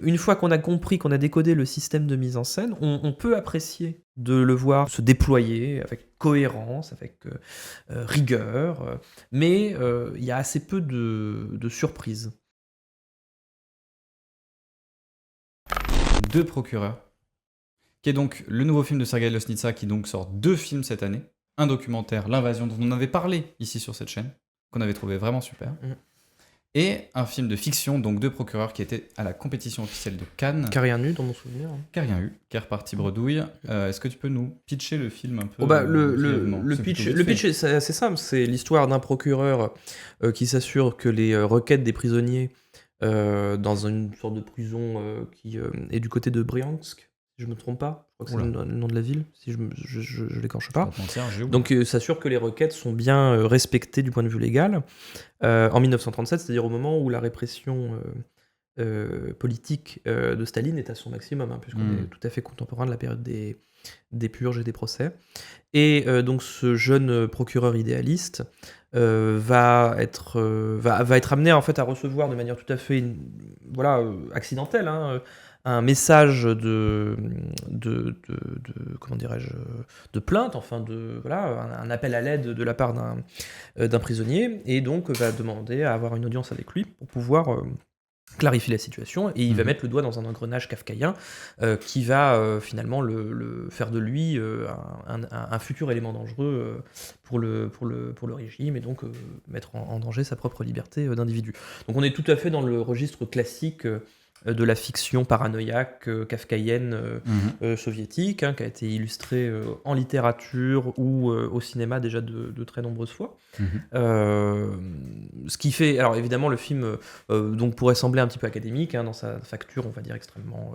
Une fois qu'on a compris, qu'on a décodé le système de mise en scène, on peut apprécier de le voir se déployer avec cohérence, avec rigueur, mais il y a assez peu de surprises. Deux procureurs, qui est donc le nouveau film de Sergei Loznitsa, qui donc sort 2 films cette année. Un documentaire, L'Invasion, dont on avait parlé ici sur cette chaîne, qu'on avait trouvé vraiment super. Et un film de fiction, donc 2 procureurs qui étaient à la compétition officielle de Cannes. Qui a rien eu dans mon souvenir. Qui a rien eu, qui est reparti bredouille. Est-ce que tu peux nous pitcher le film un peu Le pitch c'est assez simple, c'est l'histoire d'un procureur qui s'assure que les requêtes des prisonniers dans une sorte de prison qui est du côté de Briansk, si je me trompe pas, je crois que c'est le nom de la ville, si je l'écorche pas. Donc s'assure que les requêtes sont bien respectées du point de vue légal. En 1937, c'est-à-dire au moment où la répression politique de Staline est à son maximum, puisqu'on est tout à fait contemporain de la période des purges et des procès. Et donc ce jeune procureur idéaliste va être amené en fait à recevoir de manière tout à fait accidentelle un message comment dirais-je, de plainte, enfin un appel à l'aide de la part d'un prisonnier, et donc va demander à avoir une audience avec lui pour pouvoir clarifier la situation, et il va mettre le doigt dans un engrenage kafkaïen qui va finalement le faire de lui un futur élément dangereux pour le régime, et donc mettre en danger sa propre liberté d'individu. Donc on est tout à fait dans le registre classique de la fiction paranoïaque kafkaïenne soviétique, qui a été illustrée en littérature ou au cinéma déjà de très nombreuses fois. Ce qui fait, alors évidemment le film donc pourrait sembler un petit peu académique dans sa facture, on va dire extrêmement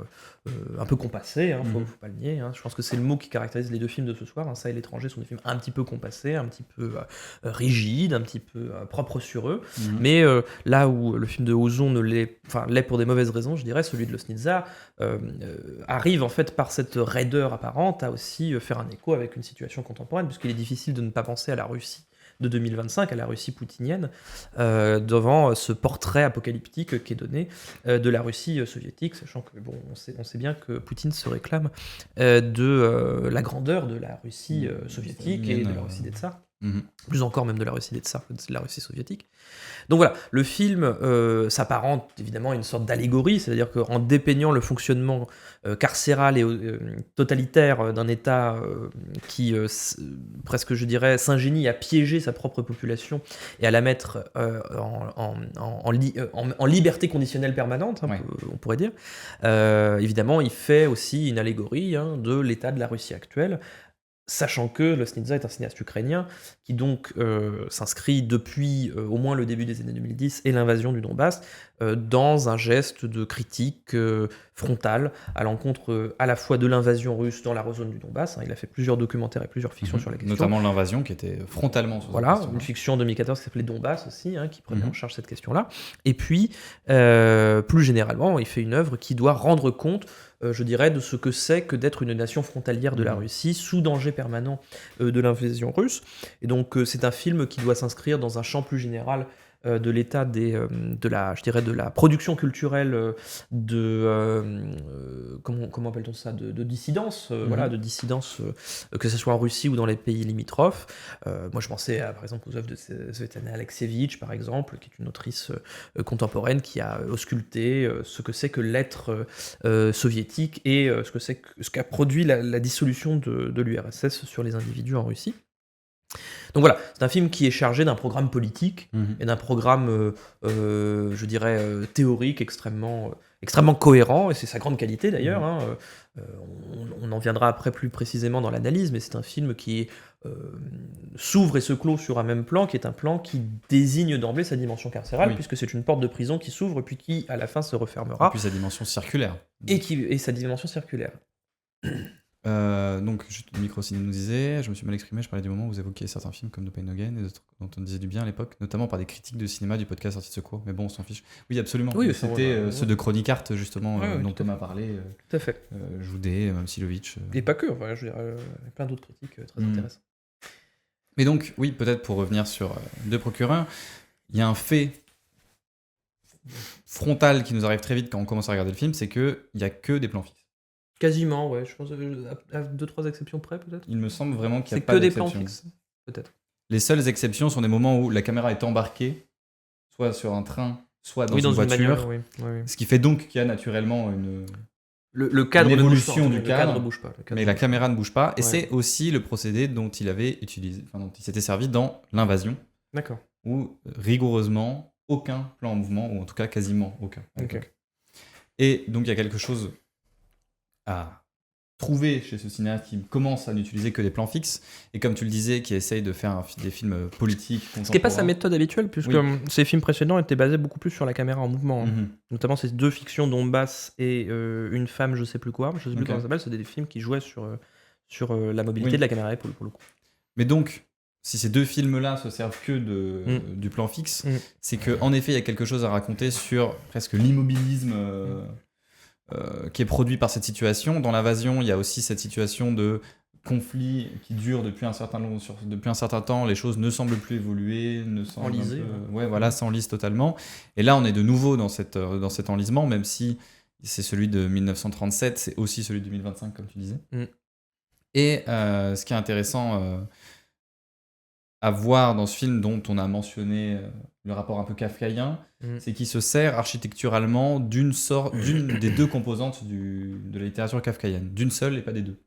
un peu compassée, faut pas le nier. Je pense que c'est le mot qui caractérise les 2 films de ce soir. Ça et L'étranger sont des films un petit peu compassés, un petit peu rigides, un petit peu propres sur eux. Mais là où le film de Ozon l'est pour des mauvaises raisons, je dirais, celui de Loznitsa arrive en fait par cette raideur apparente à aussi faire un écho avec une situation contemporaine, puisqu'il est difficile de ne pas penser à la Russie de 2025, à la Russie poutinienne, devant ce portrait apocalyptique qui est donné de la Russie soviétique, sachant que on sait bien que Poutine se réclame de la grandeur de la Russie soviétique et de la Russie des tsars. Plus encore même de la Russie des tsars que de la Russie soviétique. Donc voilà, le film s'apparente évidemment à une sorte d'allégorie, c'est-à-dire qu'en dépeignant le fonctionnement carcéral et totalitaire d'un État qui, presque je dirais, s'ingénie à piéger sa propre population et à la mettre en liberté conditionnelle permanente, on pourrait dire, évidemment il fait aussi une allégorie de l'état de la Russie actuelle, sachant que Loznitsa est un cinéaste ukrainien qui donc s'inscrit depuis au moins le début des années 2010 et l'invasion du Donbass dans un geste de critique frontale à l'encontre à la fois de l'invasion russe dans la zone du Donbass. Il a fait plusieurs documentaires et plusieurs fictions sur la question. Notamment l'invasion qui était frontalement sur cette question. Une fiction en 2014 qui s'appelait Donbass aussi, qui prenait en charge cette question-là. Et puis, plus généralement, il fait une œuvre qui doit rendre compte je dirais, de ce que c'est que d'être une nation frontalière de la Russie, sous danger permanent de l'invasion russe. Et donc c'est un film qui doit s'inscrire dans un champ plus général de l'état de la production culturelle comment appelle-t-on ça, de dissidence, de dissidence, que ce soit en Russie ou dans les pays limitrophes. Moi je pensais par exemple aux œuvres de Svetlana Alexievitch par exemple, qui est une autrice contemporaine qui a ausculté ce que c'est que l'être soviétique et ce qu'a produit la dissolution de l'URSS sur les individus en Russie. Donc voilà, c'est un film qui est chargé d'un programme politique et d'un programme, je dirais, théorique extrêmement cohérent, et c'est sa grande qualité d'ailleurs. On en viendra après plus précisément dans l'analyse, mais c'est un film qui s'ouvre et se clôt sur un même plan, qui est un plan qui désigne d'emblée sa dimension carcérale, puisque c'est une porte de prison qui s'ouvre puis qui, à la fin, se refermera. Et puis sa dimension circulaire. Et sa dimension circulaire. Donc, juste le micro-ciné nous disait, je me suis mal exprimé, je parlais du moment où vous évoquiez certains films comme No Pain No Gain et d'autres dont on disait du bien à l'époque, notamment par des critiques de cinéma du podcast Sortie de Secours, mais bon, on s'en fiche. Oui, absolument. Oui, c'était ceux de Chronic Art, justement, dont Thomas parlait. Tout à fait. Joudet, Mamsilovitch. Et pas que, je veux dire, plein d'autres critiques très intéressantes. Mais donc, oui, peut-être pour revenir sur Deux procureurs, il y a un fait frontale qui nous arrive très vite quand on commence à regarder le film, c'est qu'il n'y a que des plans fixes. Quasiment, ouais, je pense, à 2-3 exceptions près, peut-être. Il me semble vraiment qu'il n'y C'est a pas que des plans d'exception. fixes, peut-être. Les seules exceptions sont des moments où la caméra est embarquée, soit sur un train, soit dans une voiture. bagnole, oui. Ce qui fait donc qu'il y a naturellement Le cadre une ne bouge pas, évolution du le cadre cadre, bouge pas. Le cadre mais la bouge caméra ne bouge pas. Et Ouais. c'est aussi le procédé dont il avait utilisé, dont il s'était servi dans L'Invasion, pas. D'accord. où rigoureusement aucun plan en mouvement, ou en tout cas quasiment aucun. Ok. Et donc il y a quelque chose à trouver chez ce cinéaste qui commence à n'utiliser que des plans fixes, et comme tu le disais, qui essaye de faire des films politiques. Ce qui n'est pas sa méthode habituelle, puisque ses films précédents étaient basés beaucoup plus sur la caméra en mouvement. Notamment ces 2 fictions, Donbass et Une femme, je sais plus quoi, je sais plus comment ça s'appelle, c'est des films qui jouaient sur la mobilité de la caméra épaule, pour le coup. Mais donc, si ces 2 films-là se servent que du plan fixe, c'est qu'en effet, il y a quelque chose à raconter sur presque l'immobilisme qui est produit par cette situation. Dans L'Invasion, il y a aussi cette situation de conflit qui dure depuis un certain temps. Les choses ne semblent plus évoluer, Enlisées. s'enlisent totalement. Et là, on est de nouveau dans cet enlisement, même si c'est celui de 1937, c'est aussi celui de 2025, comme tu disais. Et ce qui est intéressant à voir dans ce film, dont on a mentionné le rapport un peu kafkaïen, c'est qu'il se sert architecturalement d'une des 2 composantes de la littérature kafkaïenne, d'une seule et pas des 2.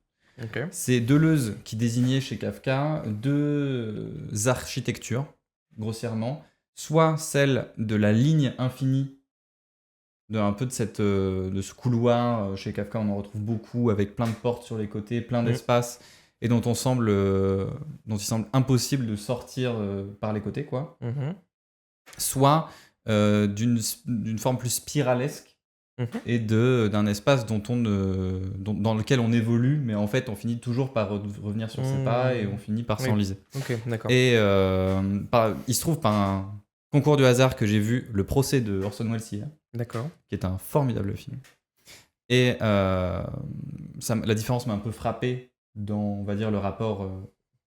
Okay. C'est Deleuze qui désignait chez Kafka 2 architectures, grossièrement, soit celle de la ligne infinie, un peu de ce couloir. Chez Kafka, on en retrouve beaucoup, avec plein de portes sur les côtés, plein d'espaces, et dont il semble impossible de sortir par les côtés, quoi. Soit d'une forme plus spiralesque, et d'un espace dans lequel on évolue, mais en fait on finit toujours par revenir sur ses pas, et on finit par s'enliser. Ok, d'accord. Et il se trouve par un concours du hasard que j'ai vu Le procès de Orson Welles hier, d'accord, qui est un formidable film. Et la différence m'a un peu frappé dans, on va dire, le rapport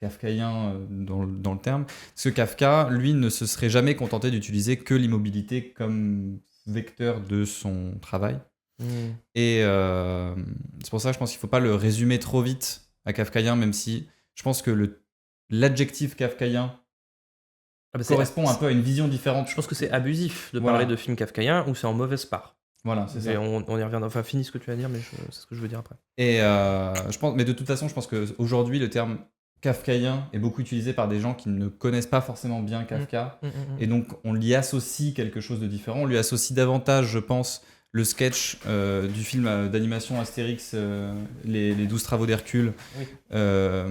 kafkaïen dans le terme. Parce que Kafka, lui, ne se serait jamais contenté d'utiliser que l'immobilité comme vecteur de son travail. Et c'est pour ça que je pense qu'il ne faut pas le résumer trop vite à kafkaïen, même si je pense que l'adjectif kafkaïen correspond un peu à une vision différente. Je pense que c'est abusif de parler de film kafkaïen où c'est en mauvaise part. Voilà, c'est ça. On y reviendra. Enfin, finis ce que tu vas dire, mais c'est ce que je veux dire après. Et mais de toute façon, je pense qu'aujourd'hui, le terme kafkaïen est beaucoup utilisé par des gens qui ne connaissent pas forcément bien Kafka. Et donc, on lui associe quelque chose de différent. On lui associe davantage, je pense, le sketch du film d'animation Astérix, les 12 travaux d'Hercule. Les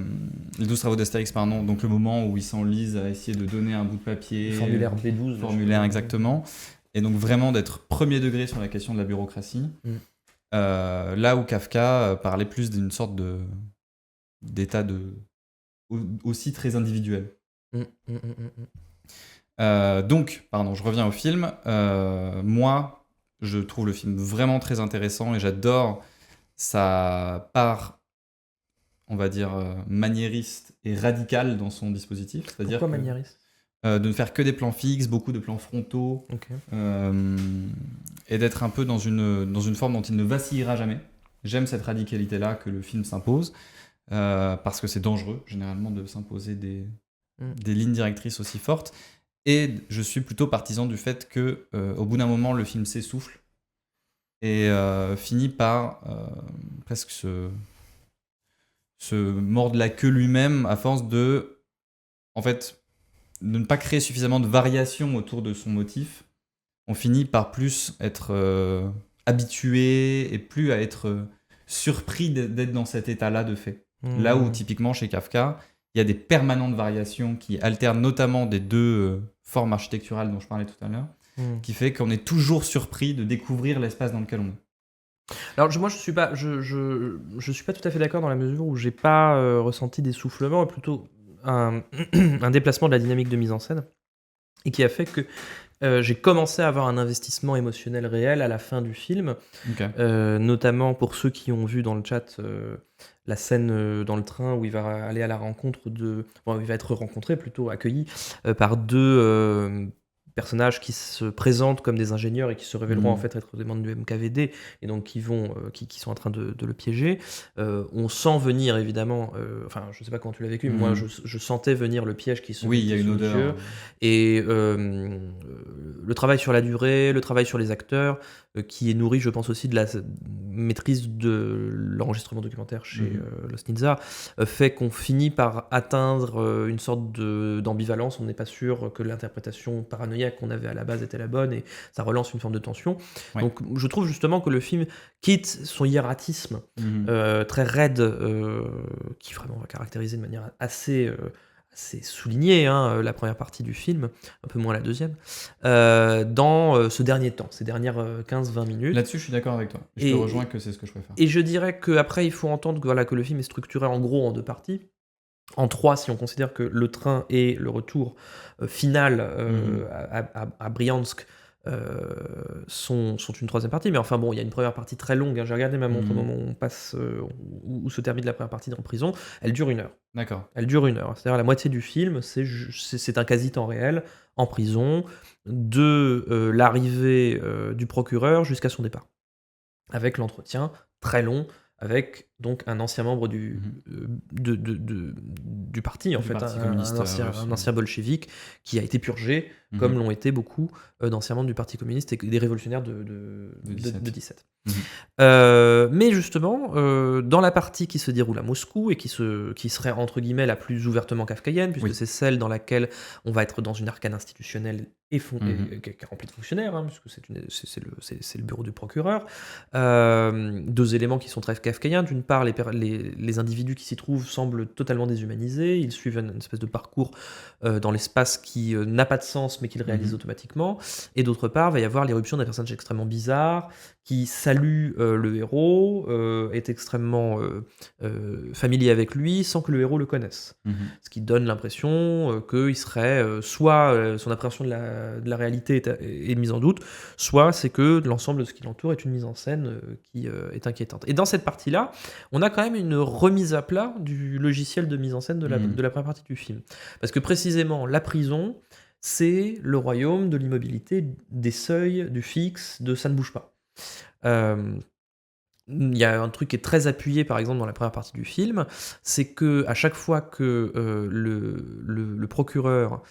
12 travaux d'Astérix, pardon. Donc, le moment où ils s'enlisent à essayer de donner un bout de papier. Le formulaire B12. Formulaire, exactement. Et donc, vraiment d'être premier degré sur la question de la bureaucratie. Là où Kafka parlait plus d'une sorte d'état aussi très individuel. Donc, pardon, je reviens au film. Moi, je trouve le film vraiment très intéressant et j'adore sa part, on va dire, maniériste et radicale dans son dispositif. C'est-à-dire Pourquoi maniériste ? De ne faire que des plans fixes, beaucoup de plans frontaux, et d'être un peu dans une forme dont il ne vacillera jamais. J'aime cette radicalité-là que le film s'impose, parce que c'est dangereux, généralement, de s'imposer des lignes directrices aussi fortes. Et je suis plutôt partisan du fait que, au bout d'un moment, le film s'essouffle et finit par presque se mordre la queue lui-même à force de ne pas créer suffisamment de variations autour de son motif. On finit par plus être habitué et plus à être surpris d'être dans cet état-là de fait. Là où, typiquement, chez Kafka, il y a des permanentes variations qui alternent notamment des 2 formes architecturales dont je parlais tout à l'heure, qui fait qu'on est toujours surpris de découvrir l'espace dans lequel on est. Alors moi je suis pas tout à fait d'accord dans la mesure où j'ai pas ressenti d'essoufflement, et plutôt un déplacement de la dynamique de mise en scène, et qui a fait que j'ai commencé à avoir un investissement émotionnel réel à la fin du film, notamment pour ceux qui ont vu dans le chat la scène dans le train où il va aller à la rencontre il va être rencontré, plutôt accueilli par 2 personnages qui se présentent comme des ingénieurs et qui se révéleront Mhm. en fait être des membres du MKVD et donc qui sont en train de le piéger. On sent venir évidemment, enfin je sais pas comment tu l'as vécu, mais moi je sentais venir le piège qui se Oui, il y a mettait une sous les odeur. yeux. Et le travail sur la durée, le travail sur les acteurs, qui est nourri, je pense aussi de la maîtrise de l'enregistrement documentaire chez Lost Ninja, fait qu'on finit par atteindre une sorte d'ambivalence. On n'est pas sûr que l'interprétation paranoïaque qu'on avait à la base était la bonne et ça relance une forme de tension. Ouais. Donc je trouve justement que le film quitte son hiératisme très raide, qui vraiment va caractériser de manière assez soulignée la première partie du film, un peu moins la deuxième, dans ce dernier temps, ces dernières 15-20 minutes. Là-dessus, je suis d'accord avec toi. Je te rejoins que c'est ce que je préfère. Et je dirais qu'après, il faut entendre que le film est structuré en gros en deux parties. En trois, si on considère que le train et le retour final à Briansk sont une troisième partie. Mais enfin bon, il y a une première partie très longue. J'ai regardé ma montre au moment où on passe, où se termine la première partie en prison. Elle dure 1 heure. D'accord. Elle dure 1 heure. C'est-à-dire la moitié du film, c'est un quasi-temps réel en prison de l'arrivée du procureur jusqu'à son départ. Avec l'entretien très long avec donc un ancien membre du parti, en fait, Parti communiste un ancien bolchevique qui a été purgé, comme l'ont été beaucoup d'anciens membres du Parti communiste et des révolutionnaires de 17. Mais justement, dans la partie qui se déroule à Moscou et qui serait entre guillemets la plus ouvertement kafkaïenne, puisque c'est celle dans laquelle on va être dans une arcade institutionnelle qui est remplie de fonctionnaires, puisque c'est le bureau du procureur. Deux éléments qui sont très kafkaïens. D'une part, les individus qui s'y trouvent semblent totalement déshumanisés. Ils suivent une espèce de parcours dans l'espace qui n'a pas de sens, mais qu'ils réalisent automatiquement. Et d'autre part, il va y avoir l'éruption d'un personnage extrêmement bizarre qui salue le héros, est extrêmement familier avec lui, sans que le héros le connaisse. Ce qui donne l'impression qu'il serait soit son appréhension de la réalité est mise en doute, soit c'est que l'ensemble de ce qui l'entoure est une mise en scène qui est inquiétante. Et dans cette partie-là, on a quand même une remise à plat du logiciel de mise en scène de la première partie du film. Parce que précisément, la prison, c'est le royaume de l'immobilité, des seuils, du fixe, de ça ne bouge pas. Il y a un truc qui est très appuyé, par exemple, dans la première partie du film, c'est que à chaque fois que le procureur,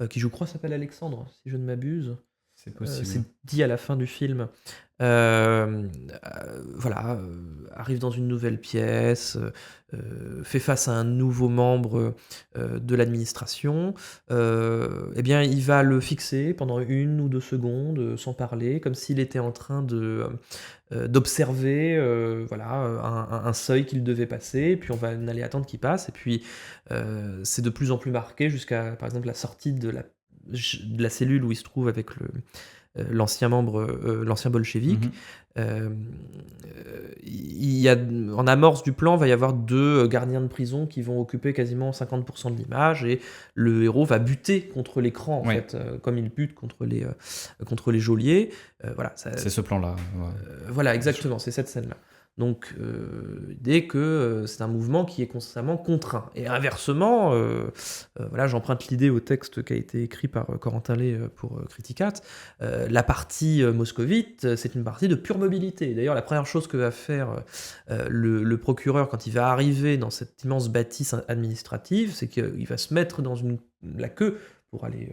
qui je crois s'appelle Alexandre, si je ne m'abuse, c'est possible. c'est dit à la fin du film, arrive dans une nouvelle pièce, fait face à un nouveau membre de l'administration, eh bien il va le fixer pendant 1 ou 2 secondes sans parler, comme s'il était en train d'observer un seuil qu'il devait passer, puis on va aller attendre qu'il passe, et puis c'est de plus en plus marqué jusqu'à, par exemple, la sortie de la cellule où il se trouve avec l'ancien membre, l'ancien bolchevique. Il y a, en amorce du plan, va y avoir 2 gardiens de prison qui vont occuper quasiment 50% de l'image, et le héros va buter contre l'écran, en fait, comme il bute contre les geôliers. C'est ce plan-là. Voilà, exactement, c'est cette scène-là. Donc, dès que c'est un mouvement qui est constamment contraint. Et inversement, j'emprunte l'idée au texte qui a été écrit par Corentin Lay pour Criticat. La partie moscovite, c'est une partie de pure mobilité. D'ailleurs, la première chose que va faire le procureur quand il va arriver dans cette immense bâtisse administrative, c'est qu'il va se mettre dans la queue pour aller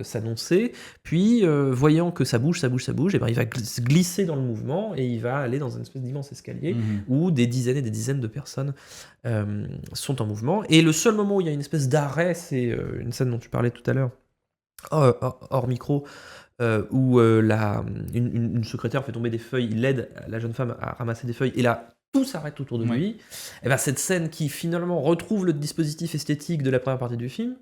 s'annoncer, puis voyant que ça bouge, et ben, il va se glisser dans le mouvement et il va aller dans une espèce d'immense escalier où des dizaines et des dizaines de personnes sont en mouvement. Et le seul moment où il y a une espèce d'arrêt, c'est une scène dont tu parlais tout à l'heure, hors micro, où une secrétaire fait tomber des feuilles, il aide la jeune femme à ramasser des feuilles, et là, tout s'arrête autour de lui. Et ben, cette scène qui finalement retrouve le dispositif esthétique de la première partie du film,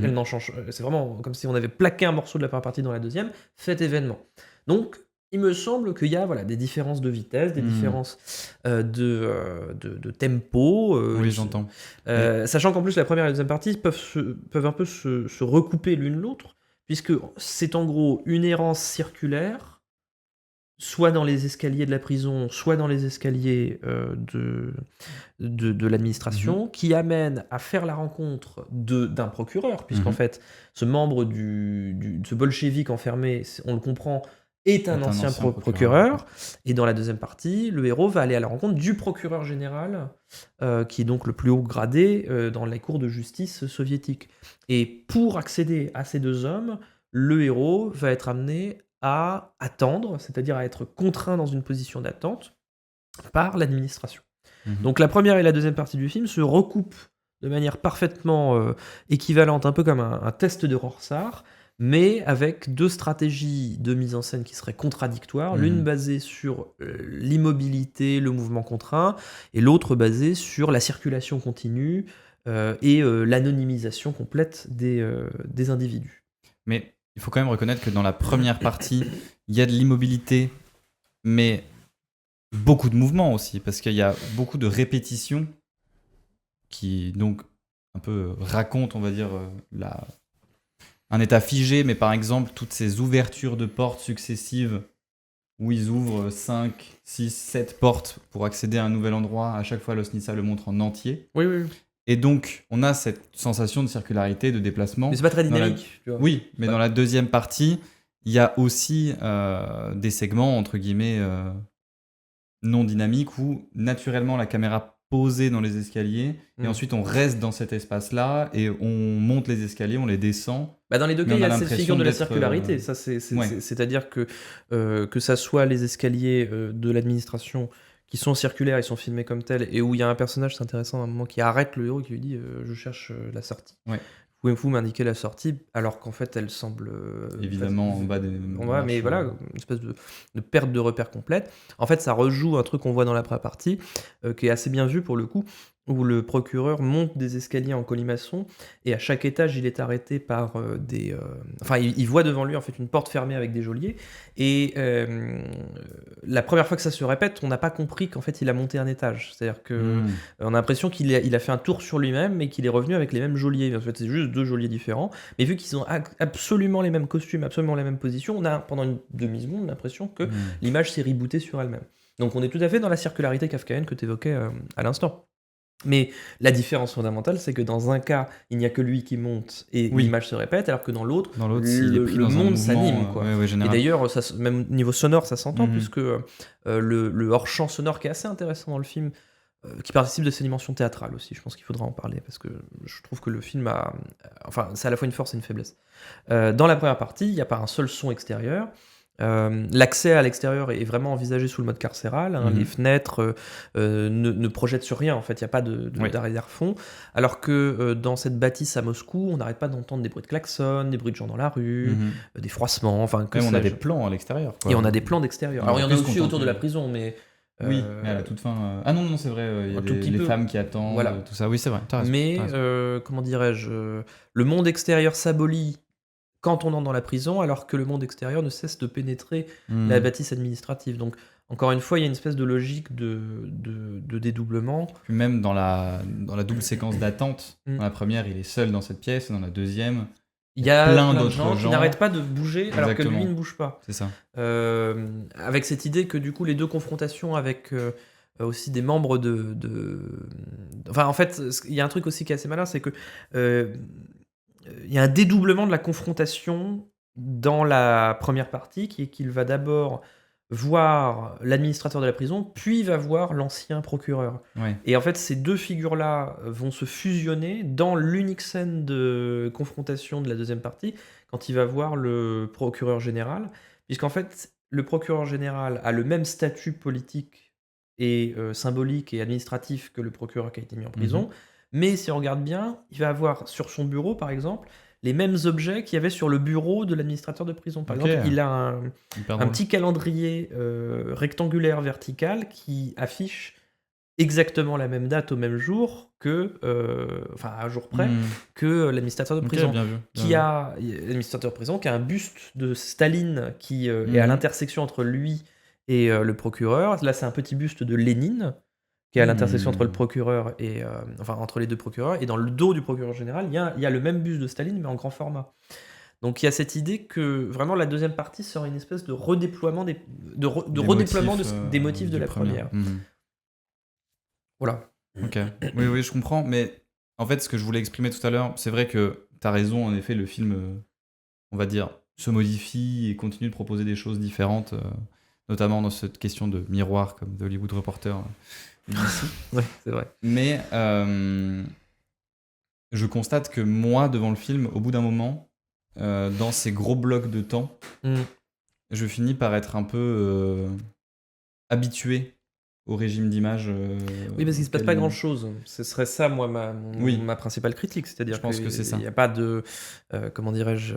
elle n'en change. C'est vraiment comme si on avait plaqué un morceau de la première partie dans la deuxième, fait événement. Donc, il me semble qu'il y a des différences de vitesse, des différences de tempo. Oui, j'entends. Sachant qu'en plus, la première et la deuxième partie peuvent un peu se recouper l'une l'autre, puisque c'est en gros une errance circulaire soit dans les escaliers de la prison, soit dans les escaliers de l'administration, qui amène à faire la rencontre d'un procureur, puisqu'en fait, ce membre ce bolchevique enfermé, on le comprend, est un ancien procureur. Et dans la deuxième partie, le héros va aller à la rencontre du procureur général, qui est donc le plus haut gradé dans les cours de justice soviétiques. Et pour accéder à ces deux hommes, le héros va être amené à attendre, c'est-à-dire à être contraint dans une position d'attente par l'administration. Donc la première et la deuxième partie du film se recoupent de manière parfaitement équivalente, un peu comme un test de Rorschach, mais avec deux stratégies de mise en scène qui seraient contradictoires, l'une basée sur l'immobilité, le mouvement contraint, et l'autre basée sur la circulation continue et l'anonymisation complète des individus. Mais il faut quand même reconnaître que dans la première partie, il y a de l'immobilité, mais beaucoup de mouvement aussi, parce qu'il y a beaucoup de répétitions qui donc un peu racontent, on va dire, un état figé, mais par exemple, toutes ces ouvertures de portes successives où ils ouvrent 5, 6, 7 portes pour accéder à un nouvel endroit, à chaque fois Losnitsa le montre en entier. Oui, oui. Et donc, on a cette sensation de circularité, de déplacement. Mais c'est pas très dynamique. Tu vois. Oui, mais dans la deuxième partie, il y a aussi des segments, entre guillemets, non dynamiques, où naturellement la caméra posée dans les escaliers, et ensuite on reste dans cet espace-là, et on monte les escaliers, on les descend. Dans les deux cas, il y a cette figure de la circularité. Ça, c'est-à-dire que ça soit les escaliers de l'administration qui sont circulaires, ils sont filmés comme tels, et où il y a un personnage, c'est intéressant, à un moment, qui arrête le héros et qui lui dit je cherche la sortie. Ouais. Pouvez-vous m'indiquer la sortie, alors qu'en fait elle semble évidemment en bas des marches, mais voilà, une espèce de perte de repère complète. En fait, ça rejoue un truc qu'on voit dans la première partie, qui est assez bien vu pour le coup, où le procureur monte des escaliers en colimaçon, et à chaque étage, il est arrêté par il voit devant lui en fait une porte fermée avec des geôliers, et la première fois que ça se répète, on n'a pas compris qu'en fait il a monté un étage. C'est-à-dire que on a l'impression qu'il a fait un tour sur lui-même, mais qu'il est revenu avec les mêmes geôliers. En fait, c'est juste deux geôliers différents, mais vu qu'ils ont absolument les mêmes costumes, absolument les mêmes positions, on a pendant une demi-seconde l'impression que l'image s'est rebootée sur elle-même. Donc on est tout à fait dans la circularité kafkaïenne que tu évoquais à l'instant. Mais la différence fondamentale, c'est que dans un cas, il n'y a que lui qui monte et l'image se répète, alors que dans l'autre, le monde s'anime. Et d'ailleurs, même niveau sonore, ça s'entend, puisque le hors-champ sonore qui est assez intéressant dans le film, qui participe de ses dimensions théâtrales aussi, je pense qu'il faudra en parler, parce que je trouve que le film c'est à la fois une force et une faiblesse. Dans la première partie, il n'y a pas un seul son extérieur. L'accès à l'extérieur est vraiment envisagé sous le mode carcéral, les fenêtres ne projettent sur rien, en fait, il n'y a pas d'arrière-fond, alors que dans cette bâtisse à Moscou, on n'arrête pas d'entendre des bruits de klaxons, des bruits de gens dans la rue, des froissements, on a des plans à l'extérieur. Et on a des plans d'extérieur. Alors il y en a aussi autour de la prison, mais... Oui, mais à la toute fin... Ah non, c'est vrai, il y a les femmes qui attendent, tout ça, oui c'est vrai, t'as raison. Mais, comment dirais-je, le monde extérieur s'abolit quand on entre dans la prison, alors que le monde extérieur ne cesse de pénétrer la bâtisse administrative. Donc, encore une fois, il y a une espèce de logique de dédoublement. Puis même dans la double séquence d'attente, dans la première, il est seul dans cette pièce, et dans la deuxième, il y a plein d'autres gens qui n'arrêtent pas de bouger, alors que lui ne bouge pas. C'est ça. Avec cette idée que, du coup, les deux confrontations avec... aussi des membres Enfin, en fait, il y a un truc aussi qui est assez malin, c'est que il y a un dédoublement de la confrontation dans la première partie, qui est qu'il va d'abord voir l'administrateur de la prison, puis va voir l'ancien procureur. Ouais. Et en fait, ces deux figures-là vont se fusionner dans l'unique scène de confrontation de la deuxième partie, quand il va voir le procureur général, puisqu'en fait, le procureur général a le même statut politique et symbolique et administratif que le procureur qui a été mis en prison, mais si on regarde bien, il va avoir sur son bureau, par exemple, les mêmes objets qu'il y avait sur le bureau de l'administrateur de prison. Par exemple, il a un petit calendrier rectangulaire vertical qui affiche exactement la même date au même jour que, à un jour près, que l'administrateur de prison. L'administrateur de prison qui a un buste de Staline qui est à l'intersection entre lui et le procureur. Là, c'est un petit buste de Lénine qui est à l'intersection entre le procureur et entre les deux procureurs, et dans le dos du procureur général, il y a le même buste de Staline mais en grand format. Donc il y a cette idée que vraiment la deuxième partie sera une espèce de redéploiement des motifs de du la premier. première. Mhm. Voilà. Ok. Oui, je comprends. Mais en fait, ce que je voulais exprimer tout à l'heure, c'est vrai que t'as raison. En effet, le film, on va dire, se modifie et continue de proposer des choses différentes, notamment dans cette question de miroir, comme The Hollywood Reporter dit ici. Ouais, c'est vrai. Mais je constate que moi, devant le film, au bout d'un moment, dans ces gros blocs de temps, je finis par être un peu habitué au régime d'image. Oui, parce qu'il se passe auquel pas il- grand-chose. Ce serait ça, moi, Oui. ma principale critique. C'est-à-dire Je pense que c'est ça. il n'y a pas de... comment dirais-je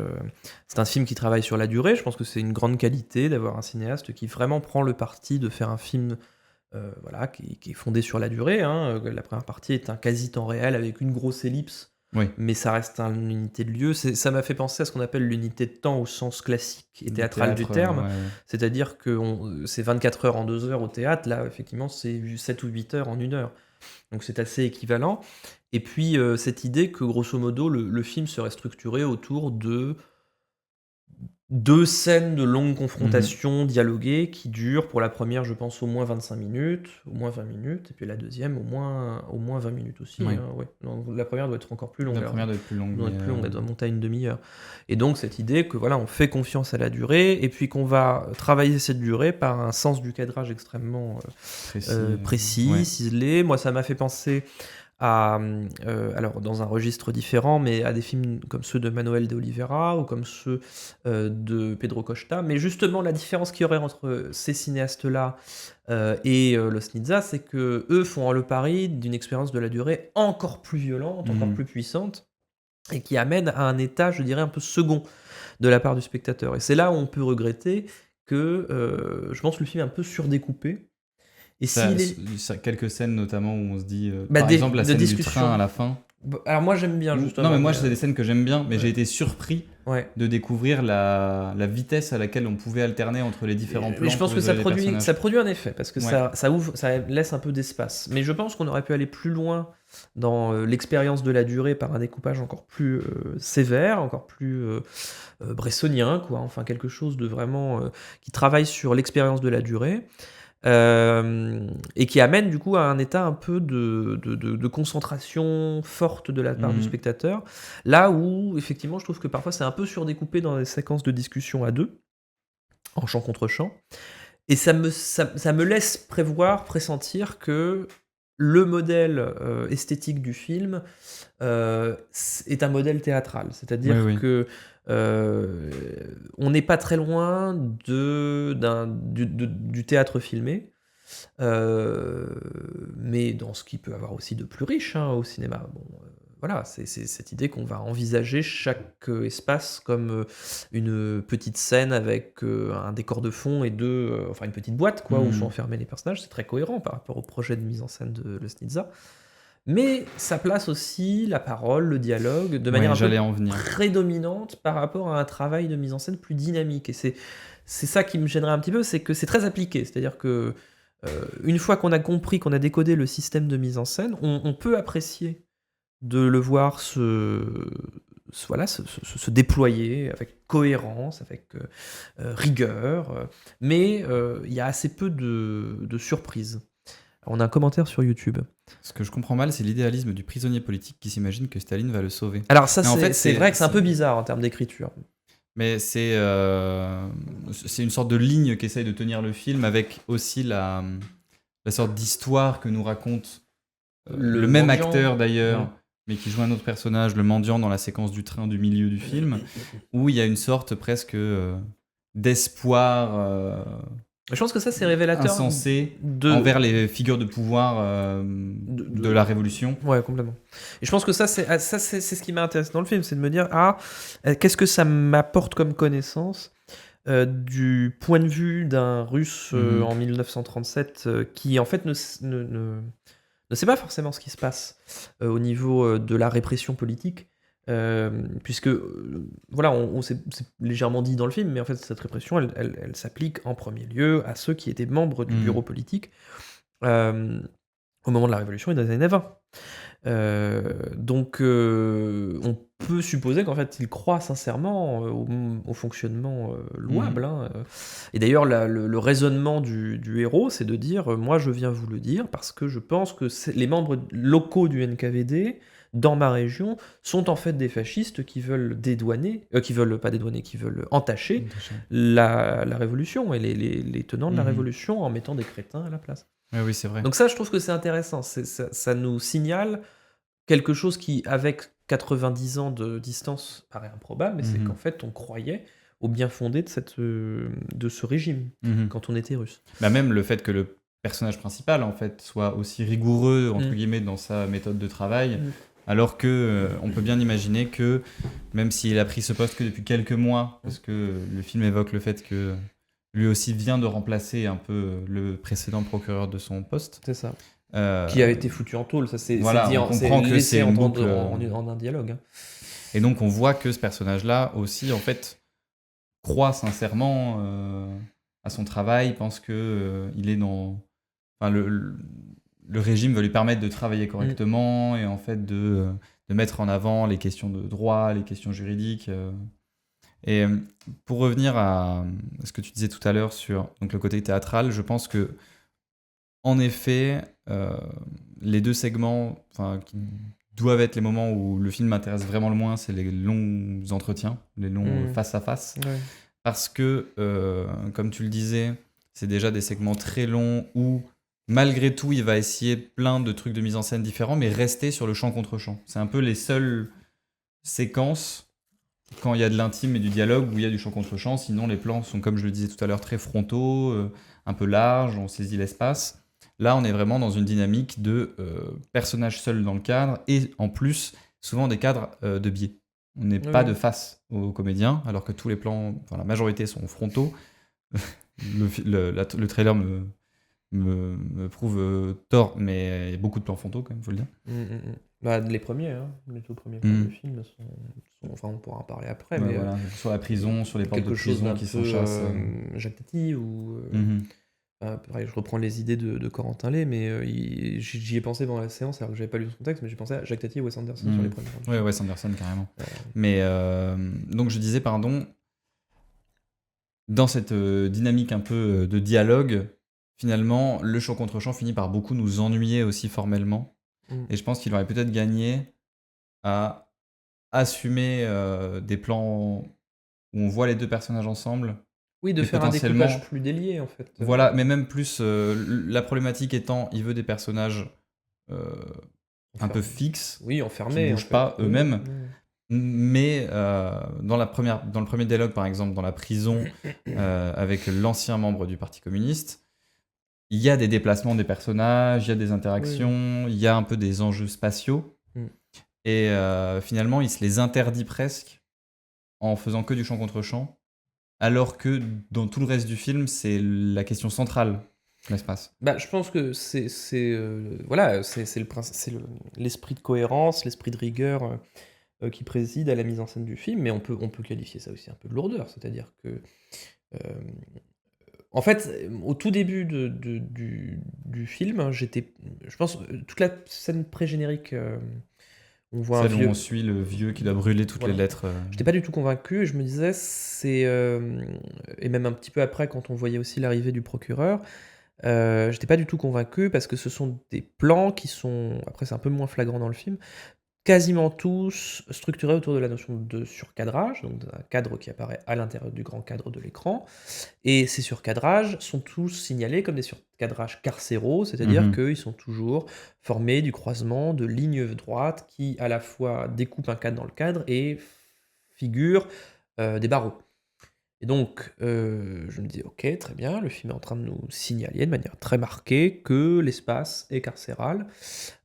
c'est un film qui travaille sur la durée. Je pense que c'est une grande qualité d'avoir un cinéaste qui vraiment prend le parti de faire un film voilà, qui est fondé sur la durée. Hein. La première partie est un quasi-temps réel avec une grosse ellipse, Oui. mais ça reste une unité de lieu. Ça m'a fait penser à ce qu'on appelle l'unité de temps au sens classique et théâtral du terme. Ouais. C'est-à-dire que c'est 24 heures en 2 heures au théâtre, là, effectivement, c'est 7 ou 8 heures en 1 heure. Donc c'est assez équivalent. Et puis, cette idée que, grosso modo, le film serait structuré autour de 2 scènes de longue confrontation dialoguées qui durent, pour la première, je pense, au moins 25 minutes, au moins 20 minutes, et puis la deuxième, au moins 20 minutes aussi. Oui. Hein, ouais. Non, la première doit être encore plus longue. La alors. première doit être plus longue. doit être mais, plus longue, elle doit monter à une demi-heure. Et donc cette idée que voilà, on fait confiance à la durée et puis qu'on va travailler cette durée par un sens du cadrage extrêmement précis, ouais. ciselé. Moi, ça m'a fait penser à, alors dans un registre différent, mais à des films comme ceux de Manuel de Oliveira ou comme ceux de Pedro Costa. Mais justement, la différence qu'il y aurait entre ces cinéastes-là et Los Nizza, c'est que eux font le pari d'une expérience de la durée encore plus violente, encore plus puissante, et qui amène à un état, je dirais, un peu second de la part du spectateur. Et c'est là où on peut regretter que je pense que le film est un peu surdécoupé. Et s'il est... quelques scènes notamment où on se dit, Bah, par exemple la scène du train à la fin. Alors moi j'aime bien justement. Non mais moi c'est des scènes que j'aime bien, mais Ouais. j'ai été surpris Ouais. de découvrir la vitesse à laquelle on pouvait alterner entre les différents plans. Mais je pense pour que ça isoler les personnages. produit un effet, parce que Ouais. ça ouvre, ça laisse un peu d'espace. Mais je pense qu'on aurait pu aller plus loin dans l'expérience de la durée par un découpage encore plus sévère, encore plus bressonien, quoi. Enfin, quelque chose de vraiment qui travaille sur l'expérience de la durée. Et qui amène du coup à un état un peu de concentration forte de la part du spectateur, là où effectivement je trouve que parfois c'est un peu surdécoupé dans les séquences de discussion à deux, en chant contre chant, et ça me laisse pressentir que le modèle esthétique du film est un modèle théâtral, c'est-à-dire Oui. que on n'est pas très loin du théâtre filmé, mais dans ce qui peut avoir aussi de plus riche hein, au cinéma. Bon, voilà, c'est cette idée qu'on va envisager chaque espace comme une petite scène avec un décor de fond et enfin une petite boîte quoi, où sont enfermés les personnages. C'est très cohérent par rapport au projet de mise en scène de Los Nizza. Mais ça place aussi la parole, le dialogue, de manière un peu prédominante par rapport à un travail de mise en scène plus dynamique. Et c'est ça qui me gênerait un petit peu, c'est que c'est très appliqué. C'est-à-dire que une fois qu'on a compris, qu'on a décodé le système de mise en scène, on peut apprécier de le voir se déployer avec cohérence, avec rigueur, mais il y a assez peu de surprises. On a un commentaire sur YouTube. Ce que je comprends mal, c'est l'idéalisme du prisonnier politique qui s'imagine que Staline va le sauver. Alors ça, c'est vrai que c'est un peu bizarre en termes d'écriture. Mais c'est une sorte de ligne qu'essaye de tenir le film, avec aussi la sorte d'histoire que nous raconte le même acteur d'ailleurs, mais qui joue un autre personnage, le mendiant, dans la séquence du train du milieu du film, où il y a une sorte presque d'espoir... Je pense que ça, c'est révélateur insensé envers les figures de pouvoir de la Révolution. Ouais, complètement. Et je pense que ça, c'est ce qui m'intéresse dans le film, c'est de me dire, qu'est-ce que ça m'apporte comme connaissance du point de vue d'un Russe en 1937 qui, en fait, ne sait pas forcément ce qui se passe au niveau de la répression politique. Puisque voilà, c'est légèrement dit dans le film, mais en fait cette répression elle s'applique en premier lieu à ceux qui étaient membres du bureau politique au moment de la Révolution et des années 20. Donc on peut supposer qu'en fait, il croit sincèrement au fonctionnement louable. Et d'ailleurs, le raisonnement du héros, c'est de dire moi, je viens vous le dire parce que je pense que les membres locaux du NKVD, dans ma région, sont en fait des fascistes qui veulent dédouaner, qui veulent pas dédouaner, qui veulent entacher la révolution et les tenants de la révolution en mettant des crétins à la place. Oui, c'est vrai. Donc ça, je trouve que c'est intéressant. Ça nous signale quelque chose qui, avec 90 ans de distance, paraît improbable, mais c'est qu'en fait, on croyait au bien fondé de ce régime quand on était russe. Bah, même le fait que le personnage principal, en fait, soit aussi rigoureux, entre guillemets, dans sa méthode de travail, alors que on peut bien imaginer que, même s'il a pris ce poste que depuis quelques mois, parce que le film évoque le fait que lui aussi vient de remplacer un peu le précédent procureur de son poste. C'est ça. Qui a été foutu en taule, ça c'est voilà, dit, on comprend que c'est une boucle en un dialogue. Et donc on voit que ce personnage-là aussi, en fait, croit sincèrement à son travail, pense que il est dans... Enfin, le régime veut lui permettre de travailler correctement et en fait de mettre en avant les questions de droit, les questions juridiques. Et pour revenir à ce que tu disais tout à l'heure sur donc, le côté théâtral, je pense que en effet, les deux segments qui doivent être les moments où le film m'intéresse vraiment le moins, c'est les longs entretiens, les longs face-à-face. Ouais. Parce que, comme tu le disais, c'est déjà des segments très longs où, malgré tout, il va essayer plein de trucs de mise en scène différents, mais rester sur le champ contre champ. C'est un peu les seules séquences, quand il y a de l'intime et du dialogue, où il y a du champ contre champ. Sinon, les plans sont, comme je le disais tout à l'heure, très frontaux, un peu larges, on saisit l'espace. Là, on est vraiment dans une dynamique de personnages seuls dans le cadre, et en plus, souvent des cadres de biais. On n'est pas de face aux comédiens, alors que tous les plans, la majorité sont frontaux. Le trailer me prouve tort, mais il y a beaucoup de plans frontaux, quand même, faut le dire. Bah, les premiers, les tout premiers plans du film sont... Enfin, on pourra en parler après, mais... Voilà, sur la prison, sur les portes de prison qui s'enchassent. Jacques Tati ou... pareil, je reprends les idées de Corentin Lay, mais j'y ai pensé pendant la séance, alors que j'avais pas lu son texte, mais j'ai pensé à Jacques Tati et Wes Anderson sur les premiers. Oui, Wes Anderson, carrément. Mais donc je disais, dans cette dynamique un peu de dialogue, finalement, le champ contre champ finit par beaucoup nous ennuyer aussi formellement. Et je pense qu'il aurait peut-être gagné à assumer des plans où on voit les deux personnages ensemble. Oui, de faire un découpage plus délié, en fait. Voilà, mais même plus, la problématique étant, il veut des personnages un peu fixes, enfermés, qui ne bougent pas eux-mêmes. Mais dans le premier dialogue, par exemple, dans la prison, avec l'ancien membre du Parti communiste, il y a des déplacements des personnages, il y a des interactions, il y a un peu des enjeux spatiaux. Et finalement, il se les interdit presque en faisant que du champ contre champ. Alors que dans tout le reste du film, c'est la question centrale, l'espace. Bah, je pense que c'est l'esprit de cohérence, l'esprit de rigueur qui préside à la mise en scène du film, mais on peut qualifier ça aussi un peu de lourdeur, c'est-à-dire que en fait, au tout début du film, je pense, toute la scène pré-générique, on voit un vieux... où on suit le vieux qui doit brûler toutes les lettres. J'étais pas du tout convaincu, et je me disais, et même un petit peu après, quand on voyait aussi l'arrivée du procureur, j'étais pas du tout convaincu, parce que ce sont des plans qui sont, après c'est un peu moins flagrant dans le film, quasiment tous structurés autour de la notion de surcadrage, donc d'un cadre qui apparaît à l'intérieur du grand cadre de l'écran. Et ces surcadrages sont tous signalés comme des surcadrages carcéraux, c'est-à-dire qu'ils sont toujours formés du croisement de lignes droites qui à la fois découpent un cadre dans le cadre et figurent des barreaux. Et donc, je me dis, ok, très bien, le film est en train de nous signaler de manière très marquée que l'espace est carcéral.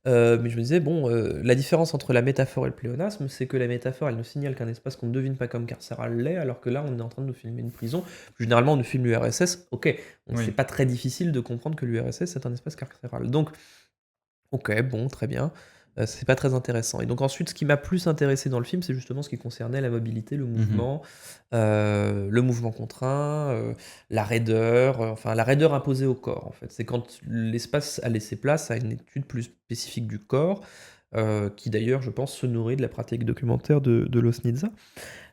Mais je me disais, bon, la différence entre la métaphore et le pléonasme, c'est que la métaphore, elle nous signale qu'un espace qu'on ne devine pas comme carcéral l'est, alors que là, on est en train de nous filmer une prison. Généralement, on nous filme l'URSS, ok, c'est pas très difficile de comprendre que l'URSS est un espace carcéral. Donc, ok, bon, très bien. C'est pas très intéressant. Et donc ensuite, ce qui m'a plus intéressé dans le film, c'est justement ce qui concernait la mobilité, le mouvement contraint, la raideur, la raideur imposée au corps, en fait. C'est quand l'espace a laissé place à une étude plus spécifique du corps, qui d'ailleurs, je pense, se nourrit de la pratique documentaire de Loznitsa.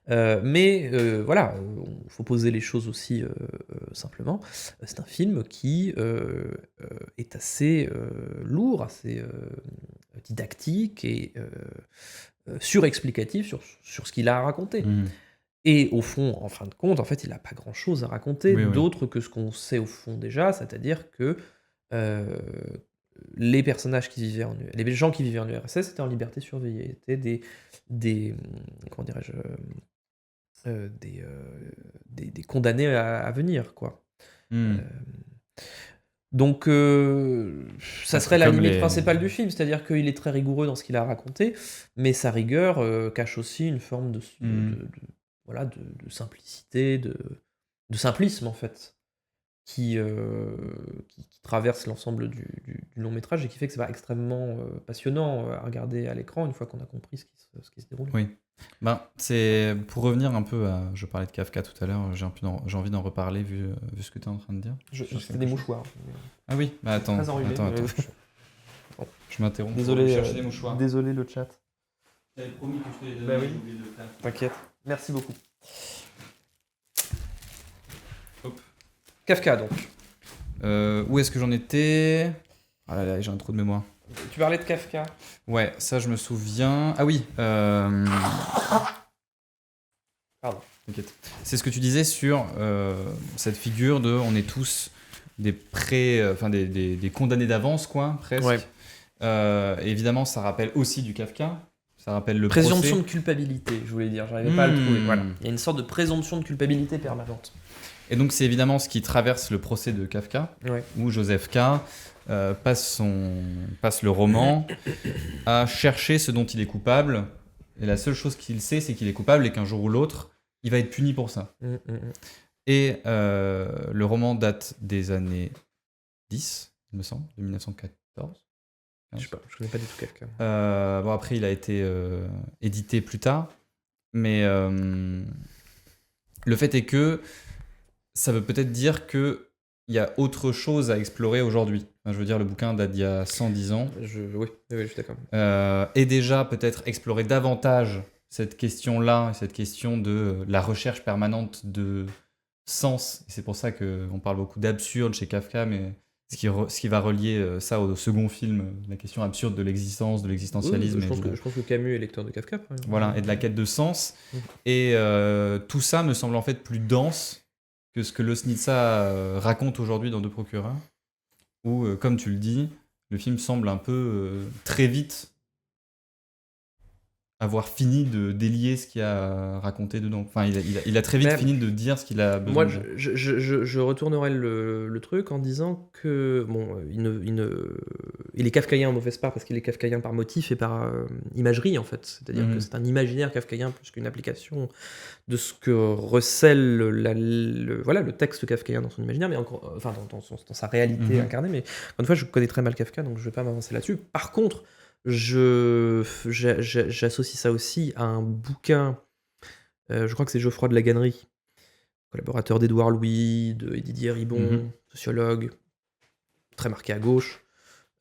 Voilà, il faut poser les choses aussi simplement. C'est un film qui est assez lourd, assez didactique et surexplicatif sur ce qu'il a à raconter. Et au fond, en fin de compte, en fait, il n'a pas grand-chose à raconter Oui, oui. d'autre que ce qu'on sait au fond déjà, c'est-à-dire que les personnages qui vivaient les gens qui vivaient en URSS étaient en liberté surveillée, étaient comment dirais-je, des condamnés à venir, quoi. Hmm. Donc, ça C'est serait la comme limite les- principale du film, c'est-à-dire qu'il est très rigoureux dans ce qu'il a raconté, mais sa rigueur cache aussi une forme voilà, de simplicité, de simplisme en fait, qui traverse l'ensemble du long métrage et qui fait que c'est extrêmement passionnant à regarder à l'écran une fois qu'on a compris ce qui se déroule. Oui. C'est pour revenir un peu à. Je parlais de Kafka tout à l'heure, j'ai envie d'en reparler vu ce que tu es en train de dire. C'était des mouchoirs. Ah oui, attends. Très enrhumé, Attends. mais- Je m'interromps. Désolé, Pour chercher des mouchoirs. désolé le chat. J'avais promis que je te les Bah oui. j'ai oublié de le faire. T'inquiète. Merci beaucoup. Hop. Kafka donc. Où est-ce que j'en étais? Ah là là, j'ai un trou de mémoire. Tu parlais de Kafka. Ouais, ça je me souviens. Ah oui. Pardon. T'inquiète. C'est ce que tu disais sur cette figure de on est tous des des condamnés d'avance, quoi, presque. Ouais. Évidemment, ça rappelle aussi du Kafka. Ça rappelle le Présomption procès. de culpabilité, je voulais dire. J'arrivais pas à le trouver. Voilà. Il y a une sorte de présomption de culpabilité permanente. Et donc, c'est évidemment ce qui traverse le procès de Kafka, Ouais. où Joseph K. passe le roman à chercher ce dont il est coupable. Et la seule chose qu'il sait, c'est qu'il est coupable et qu'un jour ou l'autre, il va être puni pour ça. Et le roman date des années 10, il me semble, de 1914. Je sais pas, je connais pas du tout Kafka. Bon, après, il a été édité plus tard. Mais le fait est que ça veut peut-être dire qu'il y a autre chose à explorer aujourd'hui. Enfin, je veux dire, le bouquin date d'il y a 110 ans. Oui, je suis d'accord. Et déjà, peut-être explorer davantage cette question-là, cette question de la recherche permanente de sens. Et c'est pour ça qu'on parle beaucoup d'absurde chez Kafka, mais ce qui va relier ça au second film, la question absurde de l'existence, de l'existentialisme. Oui, je pense que Camus est lecteur de Kafka, par exemple. Voilà, et de la quête de sens. Et tout ça me semble en fait plus dense que ce que Loznitsa raconte aujourd'hui dans Deux procureurs, où, comme tu le dis, le film semble un peu très vite avoir fini de délier ce qu'il a raconté dedans. Enfin, il a très vite fini de dire ce qu'il a besoin. Moi, je retournerai le truc en disant que bon, il est kafkaïen en mauvaise part parce qu'il est kafkaïen par motif et par imagerie en fait. C'est-à-dire que c'est un imaginaire kafkaïen plus qu'une application de ce que recèle le texte kafkaïen dans son imaginaire, mais encore, enfin dans sa réalité incarnée. Mais encore une fois, je connais très mal Kafka, donc je vais pas m'avancer là-dessus. Par contre, j'associe ça aussi à un bouquin, je crois que c'est Geoffroy de la Gannerie, collaborateur d'Édouard Louis, de Didier Ribon, sociologue, très marqué à gauche,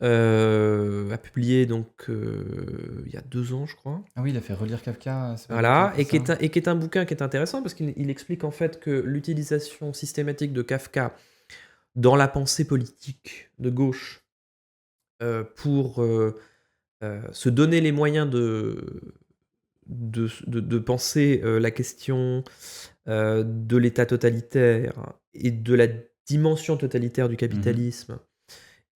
a publié donc il y a 2 ans, je crois. Ah oui, il a fait relire Kafka. Voilà, et qui est un bouquin qui est intéressant parce qu'il explique en fait que l'utilisation systématique de Kafka dans la pensée politique de gauche pour se donner les moyens de penser la question de l'État totalitaire et de la dimension totalitaire du capitalisme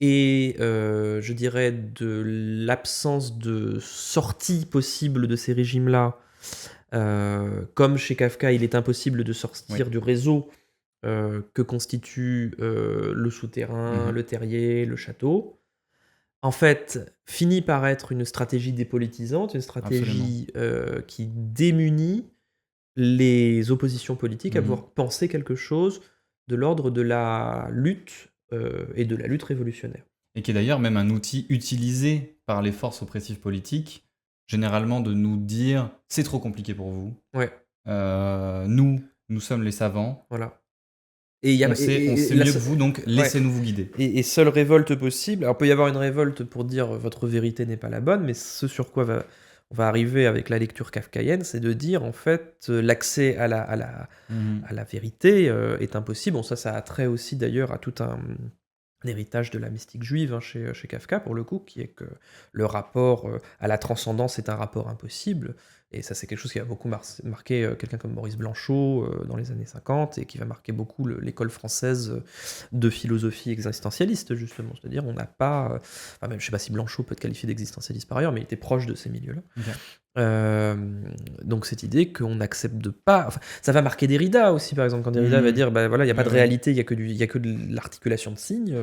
et je dirais de l'absence de sortie possible de ces régimes-là. Comme chez Kafka, il est impossible de sortir du réseau que constitue le souterrain, le terrier, le château. En fait, finit par être une stratégie dépolitisante, une stratégie qui démunit les oppositions politiques à pouvoir penser quelque chose de l'ordre de la lutte et de la lutte révolutionnaire. Et qui est d'ailleurs même un outil utilisé par les forces oppressives politiques, généralement de nous dire « c'est trop compliqué pour vous, Ouais. nous sommes les savants ». Voilà. Et on sait mieux que vous, donc laissez-nous vous guider. Et seule révolte possible. Alors, il peut y avoir une révolte pour dire votre vérité n'est pas la bonne, mais ce sur quoi on va arriver avec la lecture kafkaïenne, c'est de dire en fait l'accès à la vérité est impossible. Bon, ça a trait aussi d'ailleurs à tout un héritage de la mystique juive chez Kafka, pour le coup, qui est que le rapport à la transcendance est un rapport impossible. Et ça, c'est quelque chose qui va beaucoup marqué quelqu'un comme Maurice Blanchot dans les années 50 et qui va marquer beaucoup l'école française de philosophie existentialiste, justement. C'est-à-dire, on n'a pas. Enfin, même, je ne sais pas si Blanchot peut être qualifié d'existentialiste par ailleurs, mais il était proche de ces milieux-là. Donc, cette idée qu'on n'accepte pas. Enfin, ça va marquer Derrida aussi, par exemple, quand Derrida va dire bah, voilà, il n'y a pas de réalité, il n'y a que de l'articulation de signes.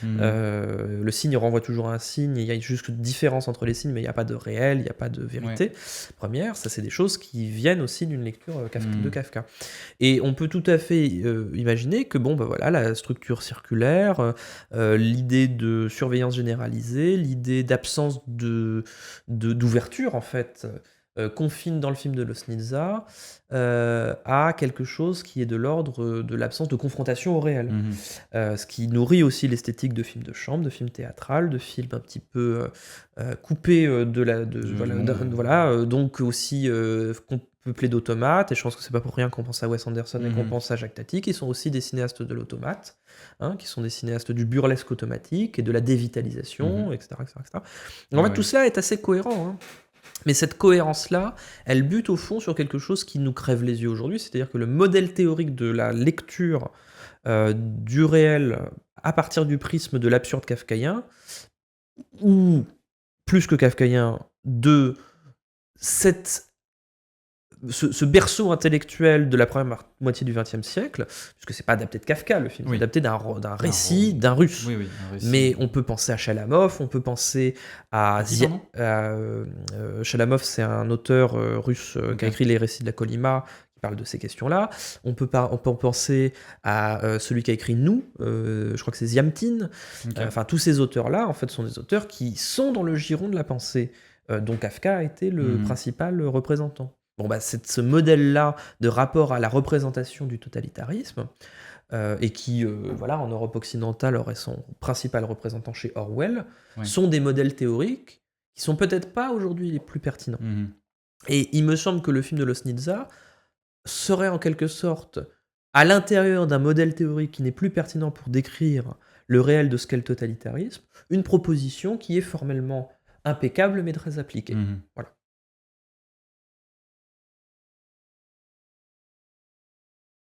Le signe renvoie toujours à un signe, il y a juste une différence entre les signes, mais il n'y a pas de réel, il n'y a pas de vérité première. Ça, c'est des choses qui viennent aussi d'une lecture de Kafka. Et on peut tout à fait imaginer que bon, bah voilà, la structure circulaire, l'idée de surveillance généralisée, l'idée d'absence d'ouverture, en fait, confine dans le film de Loznitsa à quelque chose qui est de l'ordre de l'absence de confrontation au réel. Ce qui nourrit aussi l'esthétique de films de chambre, de films théâtrales, de films un petit peu coupés donc aussi peuplés d'automates, et je pense que c'est pas pour rien qu'on pense à Wes Anderson et qu'on pense à Jacques Tati, qui sont aussi des cinéastes de l'automate, qui sont des cinéastes du burlesque automatique et de la dévitalisation, etc. En fait, tout cela est assez cohérent, mais cette cohérence-là, elle bute au fond sur quelque chose qui nous crève les yeux aujourd'hui, c'est-à-dire que le modèle théorique de la lecture du réel à partir du prisme de l'absurde kafkaïen, ou plus que kafkaïen, de ce berceau intellectuel de la première moitié du XXe siècle, puisque c'est pas adapté de Kafka, le film, c'est adapté d'un récit d'un Russe. Un récit. Mais on peut penser à Chalamov, on peut penser à Chalamov, c'est un auteur russe qui a écrit les récits de la Colima, qui parle de ces questions-là. On peut penser à celui qui a écrit Nous, je crois que c'est Ziamtin. Enfin, tous ces auteurs-là, en fait, sont des auteurs qui sont dans le giron de la pensée, dont Kafka a été le principal représentant. Bon, bah, c'est ce modèle-là de rapport à la représentation du totalitarisme, et qui, en Europe occidentale, aurait son principal représentant chez Orwell, sont des modèles théoriques qui sont peut-être pas aujourd'hui les plus pertinents. Et il me semble que le film de Loznitsa serait en quelque sorte à l'intérieur d'un modèle théorique qui n'est plus pertinent pour décrire le réel de ce qu'est le totalitarisme, une proposition qui est formellement impeccable mais très appliquée. Voilà.